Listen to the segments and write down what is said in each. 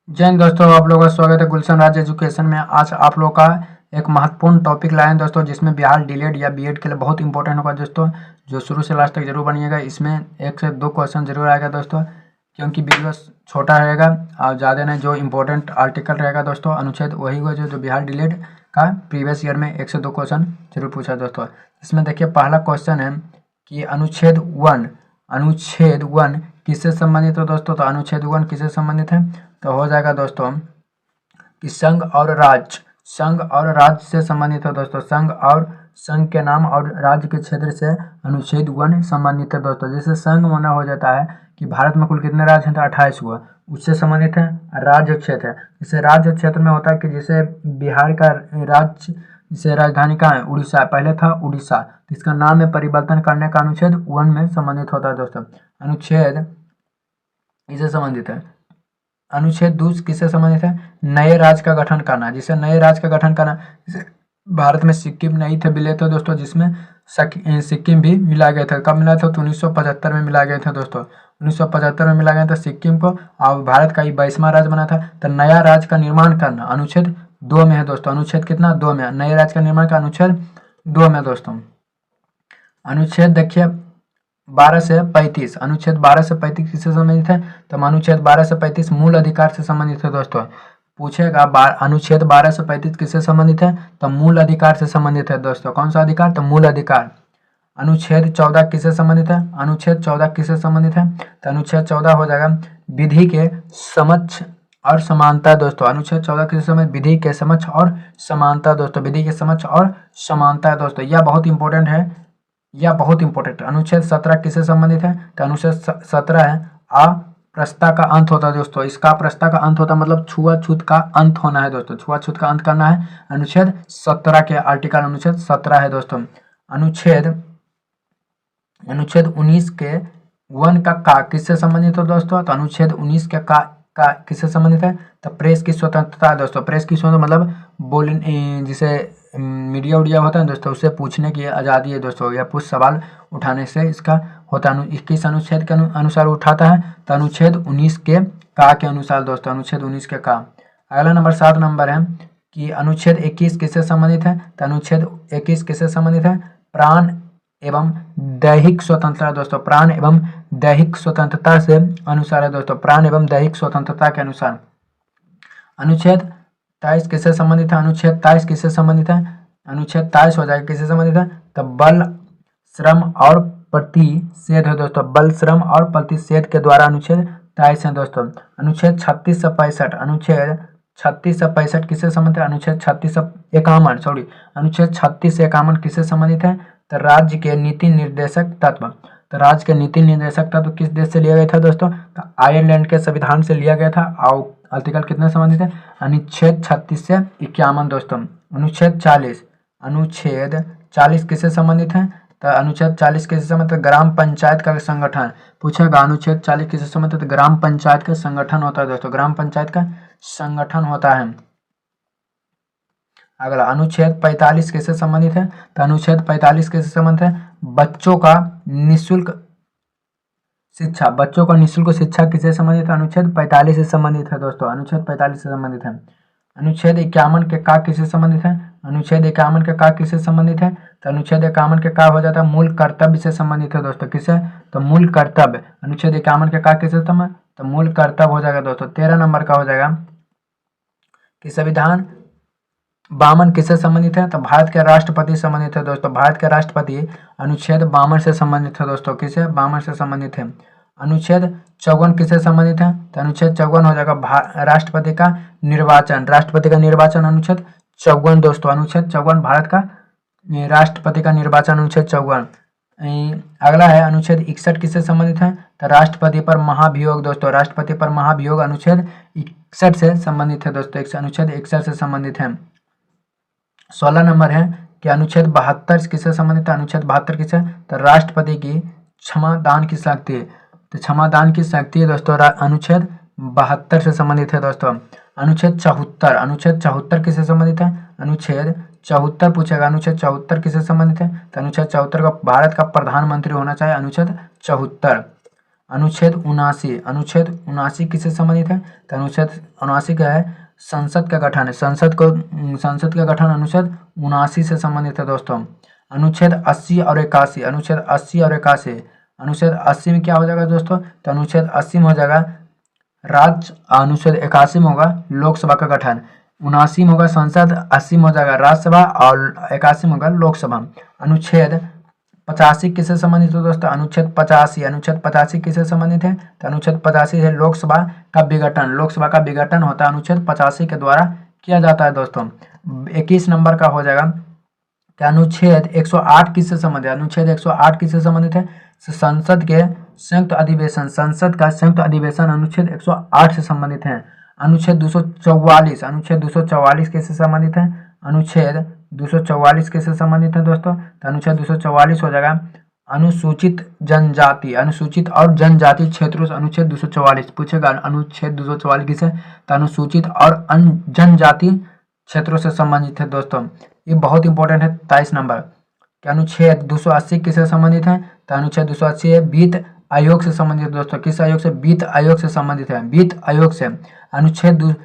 जय हिंद दोस्तों, आप लोगों का स्वागत है गुलशन राज एजुकेशन में। आज आप लोग का एक महत्वपूर्ण टॉपिक लाए हैं दोस्तों, जिसमें बिहार डीएलएड या बीएड के लिए बहुत इंपॉर्टेंट होगा दोस्तों, जो शुरू से लास्ट तक जरूर बनिएगा। इसमें 1 से 2 क्वेश्चन जरूर आएगा दोस्तों, क्योंकि वीडियो छोटा रहेगा और ज़्यादा नहीं। जो इंपॉर्टेंट आर्टिकल रहेगा दोस्तों, अनुच्छेद वही हुआ जो बिहार डीएलएड का प्रीवियस ईयर में 1 से 2 क्वेश्चन जरूर पूछा दोस्तों। इसमें देखिए, पहला क्वेश्चन है कि अनुच्छेद वन किससे संबंधित है दोस्तों। तो अनुच्छेद 1 किससे संबंधित है, तो हो जाएगा दोस्तों कि संघ और राज्य से संबंधित है दोस्तों। संघ के नाम और राज्य के क्षेत्र से अनुच्छेद 1 संबंधित है दोस्तों। जैसे संघ माना हो जाता है कि भारत में कुल कितने राज्य हैं, तो 28 हुआ, उससे संबंधित है। राज्य क्षेत्र है, जैसे राज्य क्षेत्र में होता है कि जैसे बिहार का राज्य, जैसे राजधानी कहाँ है, उड़ीसा, पहले था उड़ीसा, तो इसका नाम में परिवर्तन करने का अनुच्छेद 1 में संबंधित होता है दोस्तों। अनुच्छेद इससे संबंधित है। अनुच्छेद 2 किससे संबंधित है, नए राज्य का गठन करना। जिसे नए राज्य का गठन करना, जैसे भारत में सिक्किम नहीं थे मिले थे दोस्तों, जिसमें सिक्किम भी मिला गया था। कब मिला था, तो 1975 में मिला गया था दोस्तों। 1975 में मिला गया था सिक्किम को, और भारत का 22वां राज्य बना था। तो नया राज्य का निर्माण करना अनुच्छेद 2 में है दोस्तों। अनुच्छेद कितना, 2 में। नए राज्य का निर्माण का अनुच्छेद 2 में दोस्तों। अनुच्छेद देखिए 12 से 35, अनुच्छेद 12 से 35 किससे संबंधित है, तो अनुच्छेद 12 से 35 मूल अधिकार से संबंधित है दोस्तों। पूछेगा अनुच्छेद 12 से 35 किससे संबंधित है, तो मूल अधिकार से संबंधित है दोस्तों। कौन सा अधिकार, तो मूल अधिकार। अनुच्छेद 14 किससे संबंधित है, अनुच्छेद 14 किससे संबंधित है, तो अनुच्छेद 14 हो जाएगा विधि के समक्ष और समानता दोस्तों। अनुच्छेद 14 किससे संबंधित, विधि के समक्ष और समानता दोस्तों। विधि के समक्ष और समानता दोस्तों, यह बहुत इंपॉर्टेंट है, यह बहुत इंपॉर्टेंट। अनुच्छेद 17 किससे संबंधित है, तो अनुच्छेद 17 है अप्रस्ता का अंत होता है दोस्तों। इसका अप्रस्ता का अंत होता है, मतलब छुआछूत का अंत होना है दोस्तों। छुआछूत का अंत करना है, अनुच्छेद 17 के आर्टिकल अनुच्छेद 17 है दोस्तों। अनुच्छेद 19 के 1 का किससे संबंधित है दोस्तों, तो अनुच्छेद 19 के का किससे संबंधित है, तो प्रेस की स्वतंत्रता है दोस्तों। प्रेस की स्वतंत्रता मतलब बोलने, जिसे मीडिया उडिया होता है दोस्तों, उससे पूछने की आज़ादी है दोस्तों, या कुछ सवाल उठाने से इसका होता है। 21 अनुच्छेद के अनुसार उठाता है, तो अनुच्छेद 19 के अनुसार दोस्तों, अनुच्छेद 19 के का। अगला नंबर 7 नंबर है कि अनुच्छेद 21 किससे संबंधित है, तो अनुच्छेद 21 किससे संबंधित है, प्राण एवं दैहिक स्वतंत्रता दोस्तों। प्राण एवं दैहिक स्वतंत्रता से अनुसार है दोस्तों, प्राण एवं दैहिक स्वतंत्रता के अनुसार। अनुच्छेद 23 किससे संबंधित है, अनुच्छेद 23 किससे संबंधित है, अनुच्छेद 23 हो जाएगा किससे संबंधित है, तो बल, श्रम और प्रतिषेध है दोस्तों। बल, श्रम और प्रतिषेध के द्वारा अनुच्छेद 23 है दोस्तों। अनुच्छेद 36 से 65, अनुच्छेद 36 से 65 किससे संबंधित है, अनुच्छेद 36 से 51 सॉरी, अनुच्छेद 36 से 51 किससे संबंधित है, तो राज्य के नीति निर्देशक तत्व। तो राज्य के नीति निर्देशक तत्व किस देश से लिया गया था दोस्तों, तो आयरलैंड के संविधान से लिया गया था। और आर्टिकल कितने संबंधित है, अनुच्छेद 36 से 51 दोस्तों। अनुच्छेद 40 किससे संबंधित है, तो अनुच्छेद 40 किससे संबंधित है, ग्राम पंचायत का संगठन। पूछेगा अनुच्छेद 40 किससे संबंधित है, तो ग्राम पंचायत का संगठन होता है दोस्तों, ग्राम पंचायत का संगठन होता है। अगला अनुच्छेद 45 किससे संबंधित है, तो अनुच्छेद 45 किससे संबंधित है, बच्चों का निःशुल्क शिक्षा किससे संबंधित है, अनुच्छेद 45 से संबंधित है दोस्तों। अनुच्छेद 45 से संबंधित है। अनुच्छेद 51 के का किससे संबंधित है, अनुच्छेद 51 के का किससे संबंधित है, तो अनुच्छेद 51 के का हो जाता है मूल कर्तव्य से संबंधित है दोस्तों। किससे, तो मूल कर्तव्य। अनुच्छेद 51 के का किससे संबंधित, तो मूल कर्तव्य हो जाएगा दोस्तों। 13 नंबर का हो जाएगा कि संविधान 52 किससे संबंधित है, तो भारत के राष्ट्रपति संबंधित है दोस्तों। भारत के राष्ट्रपति अनुच्छेद 52 से संबंधित है दोस्तों। किससे, 52 से संबंधित है। अनुच्छेद 54 किससे संबंधित है, तो अनुच्छेद 54 हो जाएगा राष्ट्रपति का निर्वाचन। राष्ट्रपति का निर्वाचन अनुच्छेद 54 दोस्तों। अनुच्छेद 54 भारत का राष्ट्रपति का निर्वाचन, अनुच्छेद 54। अगला है अनुच्छेद 61 किससे संबंधित है, तो राष्ट्रपति पर महाभियोग दोस्तों। राष्ट्रपति पर महाभियोग अनुच्छेद 61 से संबंधित है दोस्तों। अनुच्छेद 61 से संबंधित है। 16 नंबर है कि अनुच्छेद 72 किससे संबंधित है, अनुच्छेद 72 किससे, तो राष्ट्रपति की क्षमा दान की शक्ति। तो क्षमा दान की शक्ति है दोस्तों, अनुच्छेद 72 से संबंधित है दोस्तों। अनुच्छेद 74 किससे संबंधित है, अनुच्छेद 74 पूछेगा, अनुच्छेद 74 किससे संबंधित है, तो अनुच्छेद 74 का भारत का प्रधानमंत्री होना चाहिए, अनुच्छेद 74। अनुच्छेद 79 किससे संबंधित है? तो अनुच्छेद 79 क्या है? संसद का गठन है। संसद का गठन अनुच्छेद 79 से संबंधित है दोस्तों। अनुच्छेद 80 और 81, अनुच्छेद 80 और 81, अनुच्छेद 80 में क्या हो जाएगा दोस्तों? तो अनुच्छेद 80 में हो जाएगा राज्य, अनुच्छेद 81 में होगा लोकसभा का गठन, 79 में होगा संसद, 80 में हो जाएगा राज्यसभा और 81 में होगा लोकसभा। अनुच्छेद 85 किससे संबंधित है दोस्तों? अनुच्छेद 85 किससे संबंधित है? तो अनुच्छेद 85 है लोकसभा का विघटन। लोकसभा का विघटन होता है अनुच्छेद 85 के द्वारा किया जाता है दोस्तों। 21 नंबर का हो जाएगा कि अनुच्छेद 108 किससे संबंधित है? अनुच्छेद 108 किससे संबंधित है? संसद के संयुक्त अधिवेशन, संसद का संयुक्त अधिवेशन अनुच्छेद 108 से संबंधित है। अनुच्छेद 244 किससे संबंधित है? अनुच्छेद 244 किससे संबंधित है दोस्तों? तो अनुच्छेद 244 हो जाएगा अनुसूचित जनजाति, अनुसूचित और जनजाति क्षेत्रों से अनुच्छेद 244 पूछेगा। अनुच्छेद 244 किसे? तो अनुसूचित और जनजाति क्षेत्रों से संबंधित है दोस्तों। ये बहुत इंपॉर्टेंट है। 23 नंबर कि अनुच्छेद 280 किससे संबंधित है? तो अनुच्छेद 280 है वित्त आयोग से संबंधित दोस्तों। किस आयोग से? वित्त आयोग से संबंधित है, वित्त आयोग से। अनुच्छेद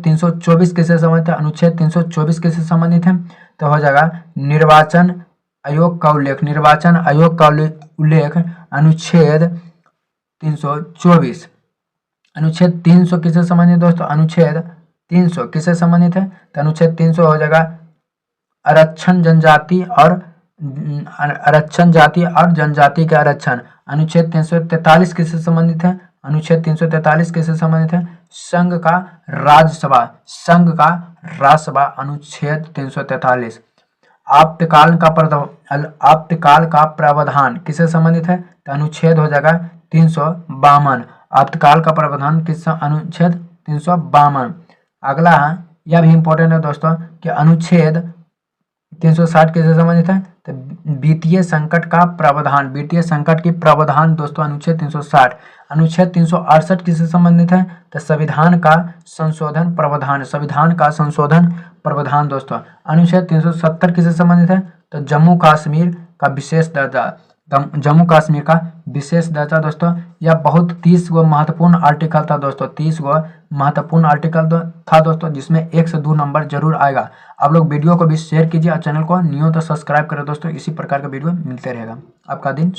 324 किससे संबंधित है? अनुच्छेद 324 किससे संबंधित है? तो हो जाएगा निर्वाचन आयोग का उल्लेख, निर्वाचन आयोग का उल्लेख अनुच्छेद 324। अनुच्छेद 300 किससे संबंधित दोस्तों? अनुच्छेद 300 किससे संबंधित है? तो अनुच्छेद 300 हो जाएगा आरक्षण जनजाति और जनजाति के आरक्षण। अनुच्छेद 343 किससे संबंधित है? अनुच्छेद 343 किससे संबंधित है? संघ का राज्यसभा, अनुच्छेद 343। आपातकाल का प्रावधान किससे संबंधित है? तो अनुच्छेद हो जाएगा 352। आपातकाल का प्रावधान किस? अनुच्छेद 352। अगला यह भी इंपॉर्टेंट है दोस्तों कि अनुच्छेद 360 किससे संबंधित है? तो वित्तीय संकट का प्रावधान, वित्तीय संकट की प्रावधान दोस्तों अनुच्छेद 360। अनुच्छेद 368 किससे संबंधित है? तो संविधान का संशोधन प्रावधान, संविधान का संशोधन प्रावधान दोस्तों। अनुच्छेद 370 किससे संबंधित है? तो जम्मू कश्मीर का विशेष दर्जा, जम्मू कश्मीर का विशेष दर्जा दोस्तों। यह बहुत 30 गो महत्वपूर्ण आर्टिकल था दोस्तों, 30 गो महत्वपूर्ण आर्टिकल था दोस्तों, जिसमें 1 से 2 नंबर जरूर आएगा। आप लोग वीडियो को भी शेयर कीजिए और चैनल को न्यू तो सब्सक्राइब करें दोस्तों। इसी प्रकार का वीडियो मिलते रहेगा। आपका दिन